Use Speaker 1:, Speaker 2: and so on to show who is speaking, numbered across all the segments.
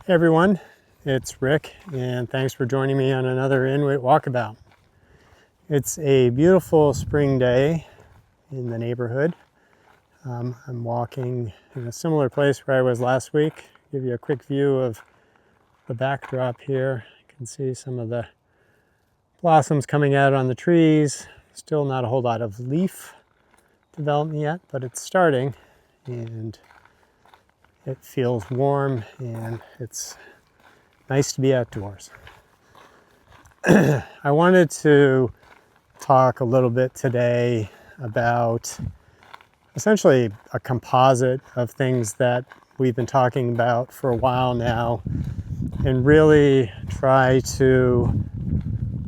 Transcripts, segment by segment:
Speaker 1: Hey everyone, it's Rick, and thanks for joining me on another Inwyt Walkabout. It's a beautiful spring day in the neighborhood. I'm walking in a similar place where I was last week. Give you a quick view of the backdrop here. You can see some of the blossoms coming out on the trees. Still not a whole lot of leaf development yet, but it's starting, and it feels warm and it's nice to be outdoors. I wanted to talk a little bit today about essentially a composite of things that we've been talking about for a while now, and really try to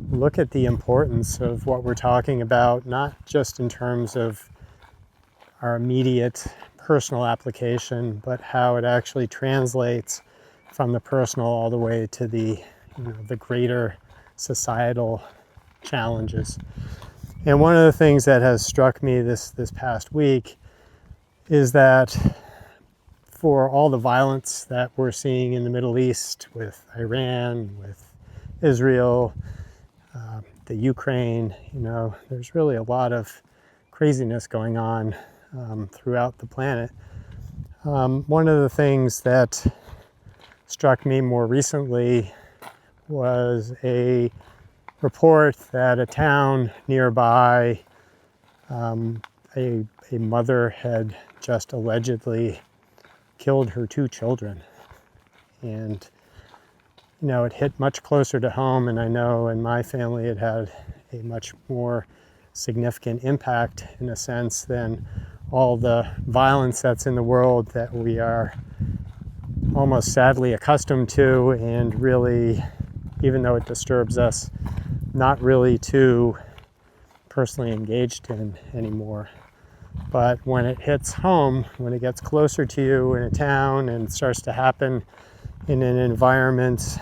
Speaker 1: look at the importance of what we're talking about, not just in terms of our immediate personal application, but how it actually translates from the personal all the way to the greater societal challenges. And one of the things that has struck me this past week is that for all the violence that we're seeing in the Middle East with Iran, with Israel, the Ukraine, there's really a lot of craziness going on throughout the planet. One of the things that struck me more recently was a report that a town nearby, a mother had just allegedly killed her 2 children. And, it hit much closer to home, and I know in my family it had a much more significant impact, in a sense, than all the violence that's in the world that we are almost sadly accustomed to, and really, even though it disturbs us, not really too personally engaged in anymore. But when it hits home, when it gets closer to you in a town and starts to happen in an environment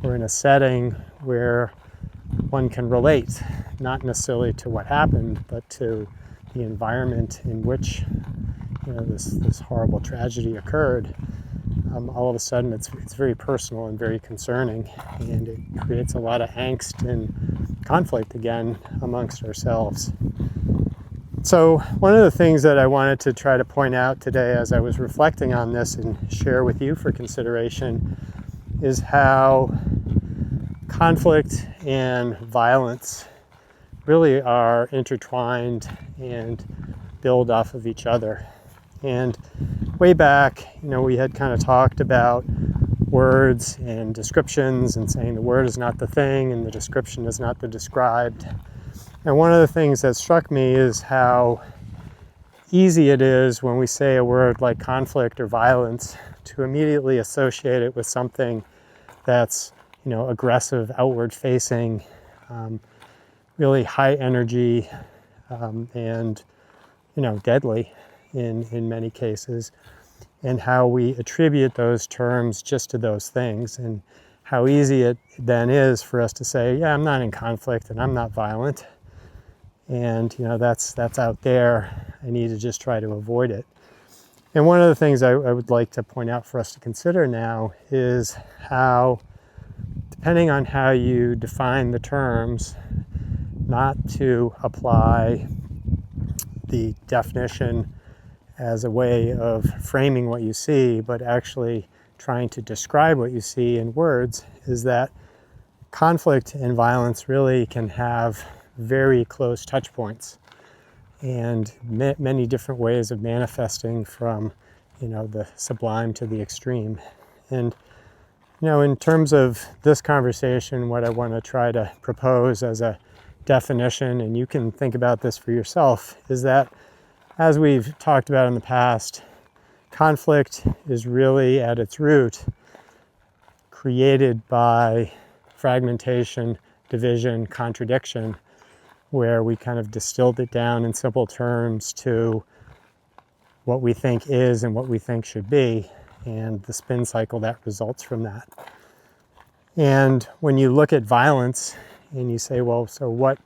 Speaker 1: or in a setting where one can relate, not necessarily to what happened, but to the environment in which this horrible tragedy occurred, all of a sudden it's very personal and very concerning, and it creates a lot of angst and conflict again amongst ourselves. So one of the things that I wanted to try to point out today as I was reflecting on this and share with you for consideration is how conflict and violence really are intertwined and build off of each other. And way back, we had kind of talked about words and descriptions and saying the word is not the thing and the description is not the described. And one of the things that struck me is how easy it is when we say a word like conflict or violence to immediately associate it with something that's, aggressive, outward facing, really high energy, and, deadly in many cases, and how we attribute those terms just to those things, and how easy it then is for us to say, yeah, I'm not in conflict and I'm not violent, and that's out there. I need to just try to avoid it. And one of the things I would like to point out for us to consider now is how, depending on how you define the terms, not to apply the definition as a way of framing what you see, but actually trying to describe what you see in words, is that conflict and violence really can have very close touch points and many different ways of manifesting, from the sublime to the extreme. And in terms of this conversation, what I want to try to propose as a definition, and you can think about this for yourself, is that, as we've talked about in the past, conflict is really at its root created by fragmentation, division, contradiction, where we kind of distilled it down in simple terms to what we think is and what we think should be, and the spin cycle that results from that. And when you look at violence and you say, well, so what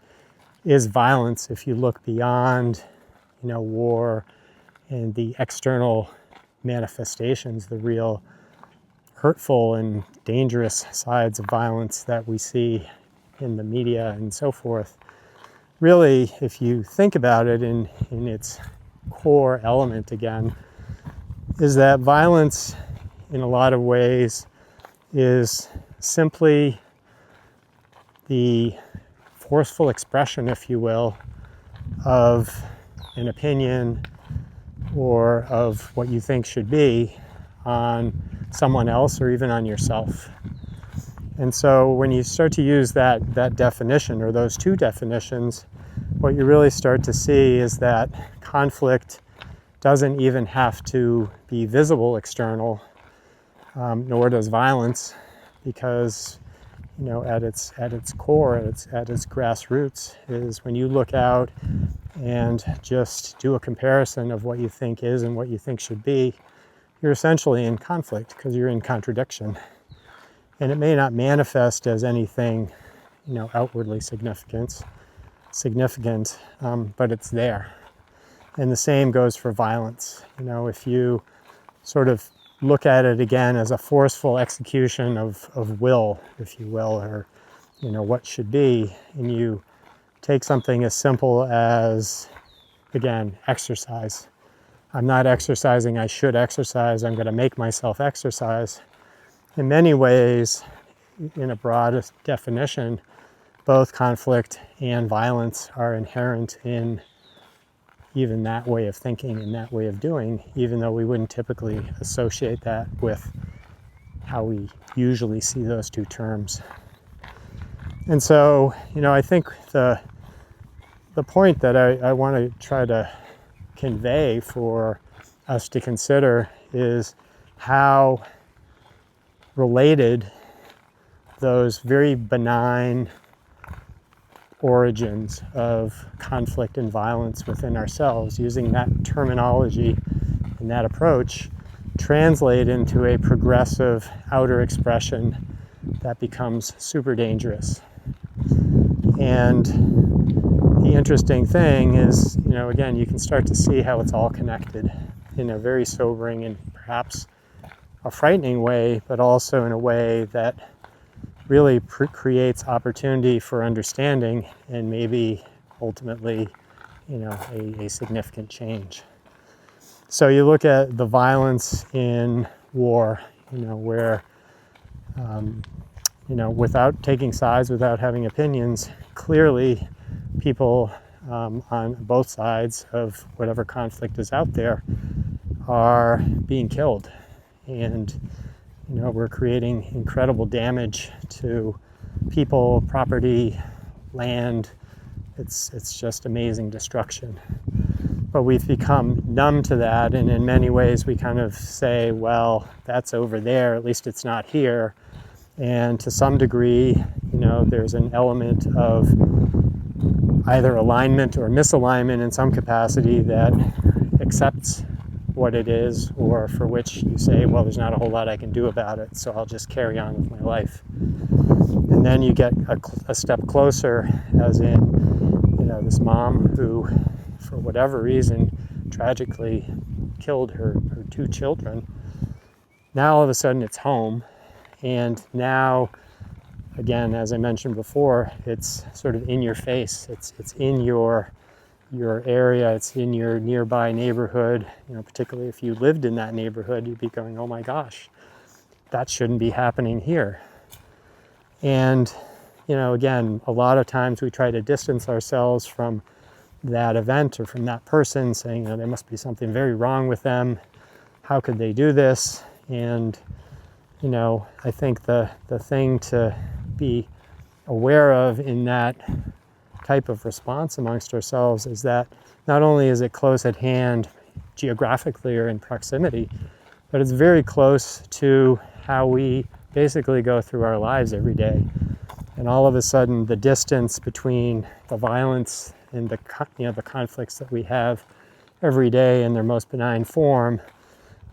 Speaker 1: is violence if you look beyond, war and the external manifestations, the real hurtful and dangerous sides of violence that we see in the media and so forth, really, if you think about it in its core element again, is that violence in a lot of ways is simply the forceful expression, if you will, of an opinion or of what you think should be on someone else or even on yourself. And so when you start to use that definition or those two definitions, what you really start to see is that conflict doesn't even have to be visible external, nor does violence, because at its core, at its grassroots, is when you look out and just do a comparison of what you think is and what you think should be, you're essentially in conflict because you're in contradiction. And it may not manifest as anything, outwardly significant, but it's there. And the same goes for violence. If you sort of look at it again as a forceful execution of will, if you will, or, what should be, and you take something as simple as, again, exercise. I'm not exercising, I should exercise, I'm going to make myself exercise. In many ways, in a broad definition, both conflict and violence are inherent in even that way of thinking and that way of doing, even though we wouldn't typically associate that with how we usually see those two terms. And so, I think the point that I want to try to convey for us to consider is how related those very benign origins of conflict and violence within ourselves, using that terminology and that approach, translate into a progressive outer expression that becomes super dangerous. And the interesting thing is, again, you can start to see how it's all connected in a very sobering and perhaps a frightening way, but also in a way that really creates opportunity for understanding and maybe ultimately, a significant change. So you look at the violence in war, where, without taking sides, without having opinions, clearly people on both sides of whatever conflict is out there are being killed. And we're creating incredible damage to people, property, land. It's just amazing destruction. But we've become numb to that, and in many ways we kind of say, well, that's over there, at least it's not here. And to some degree, there's an element of either alignment or misalignment in some capacity that accepts what it is, or for which you say, well, there's not a whole lot I can do about it, so I'll just carry on with my life. And then you get a step closer, as in, this mom who, for whatever reason, tragically killed her two children. Now all of a sudden it's home, and now, again, as I mentioned before, it's sort of in your face. It's in your area, it's in your nearby neighborhood. Particularly if you lived in that neighborhood, you'd be going, oh my gosh, that shouldn't be happening here. And again, a lot of times we try to distance ourselves from that event or from that person, saying, there must be something very wrong with them. How could they do this? And I think the thing to be aware of in that type of response amongst ourselves is that not only is it close at hand geographically or in proximity, but it's very close to how we basically go through our lives every day. And all of a sudden, the distance between the violence and the conflicts that we have every day in their most benign form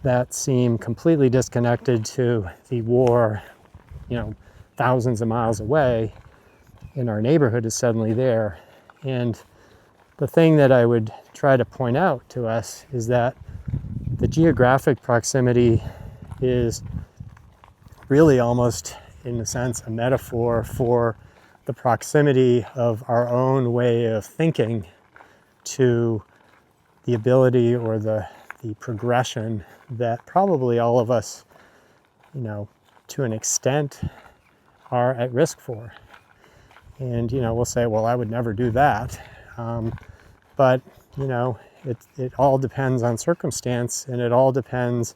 Speaker 1: that seem completely disconnected to the war, thousands of miles away, in our neighborhood is suddenly there. And the thing that I would try to point out to us is that the geographic proximity is really almost, in a sense, a metaphor for the proximity of our own way of thinking to the ability or the progression that probably all of us, to an extent, are at risk for. And, we'll say, well, I would never do that. But, it all depends on circumstance, and it all depends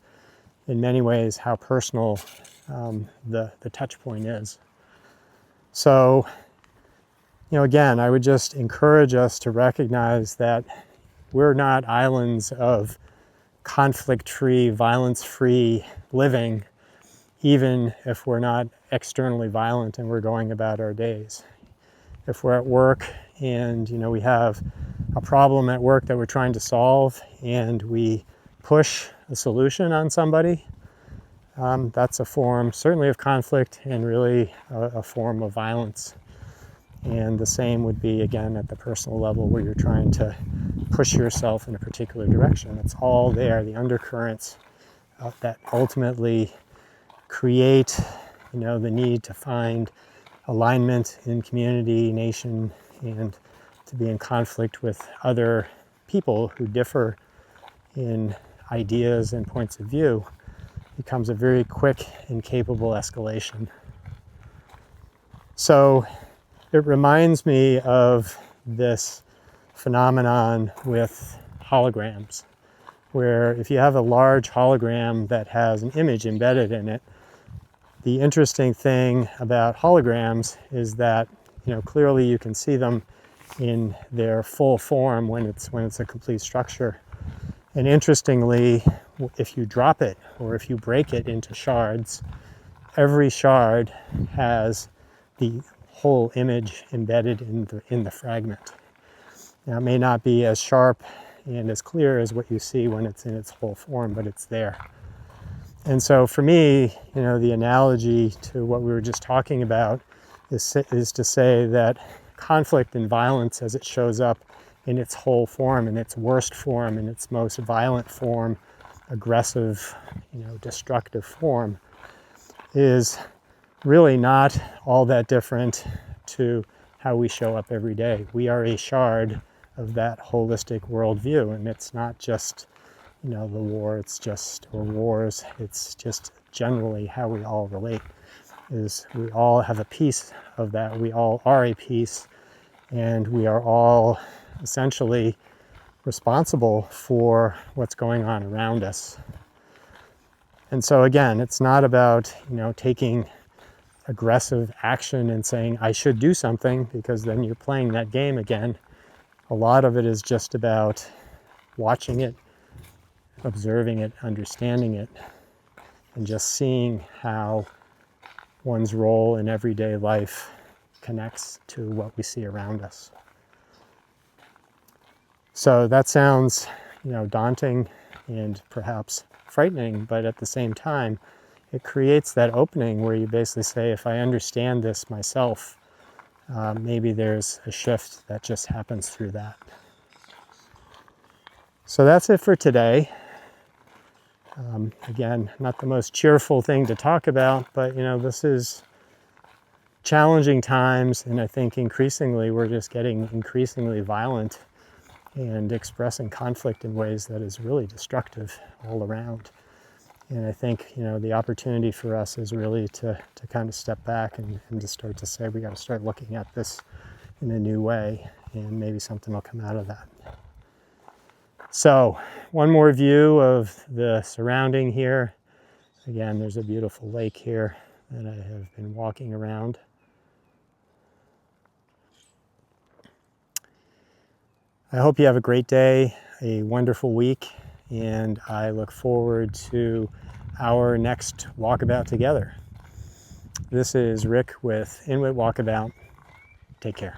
Speaker 1: in many ways how personal the touch point is. So, again, I would just encourage us to recognize that we're not islands of conflict-free, violence-free living, even if we're not externally violent and we're going about our days. If we're at work and, we have a problem at work that we're trying to solve and we push a solution on somebody, that's a form certainly of conflict and really a form of violence. And the same would be, again, at the personal level where you're trying to push yourself in a particular direction. It's all there, the undercurrents that ultimately create, the need to find alignment in community, nation, and to be in conflict with other people who differ in ideas and points of view becomes a very quick and capable escalation. So it reminds me of this phenomenon with holograms, where if you have a large hologram that has an image embedded in it, the interesting thing about holograms is that, clearly you can see them in their full form when it's a complete structure. And interestingly, if you drop it or if you break it into shards, every shard has the whole image embedded in the fragment. Now, it may not be as sharp and as clear as what you see when it's in its whole form, but it's there. And so for me, the analogy to what we were just talking about is to say that conflict and violence, as it shows up in its whole form, in its worst form, in its most violent form, aggressive, destructive form, is really not all that different to how we show up every day. We are a shard of that holistic worldview, and it's not just, the war, or wars, it's just generally how we all relate, is we all have a piece of that. We all are a piece, and we are all essentially responsible for what's going on around us. And so again, it's not about, taking aggressive action and saying, I should do something, because then you're playing that game again. A lot of it is just about watching it, observing it, understanding it, and just seeing how one's role in everyday life connects to what we see around us. So that sounds, daunting and perhaps frightening, but at the same time, it creates that opening where you basically say, if I understand this myself, maybe there's a shift that just happens through that. So that's it for today. Again, not the most cheerful thing to talk about, but this is challenging times, and I think increasingly we're just getting increasingly violent and expressing conflict in ways that is really destructive all around. And I think, the opportunity for us is really to kind of step back and to start to say, we got to start looking at this in a new way, and maybe something will come out of that. So, one more view of the surrounding here. Again, there's a beautiful lake here that I have been walking around. I hope you have a great day, a wonderful week, and I look forward to our next walkabout together. This is Rick with Inwyt Walkabout. Take care.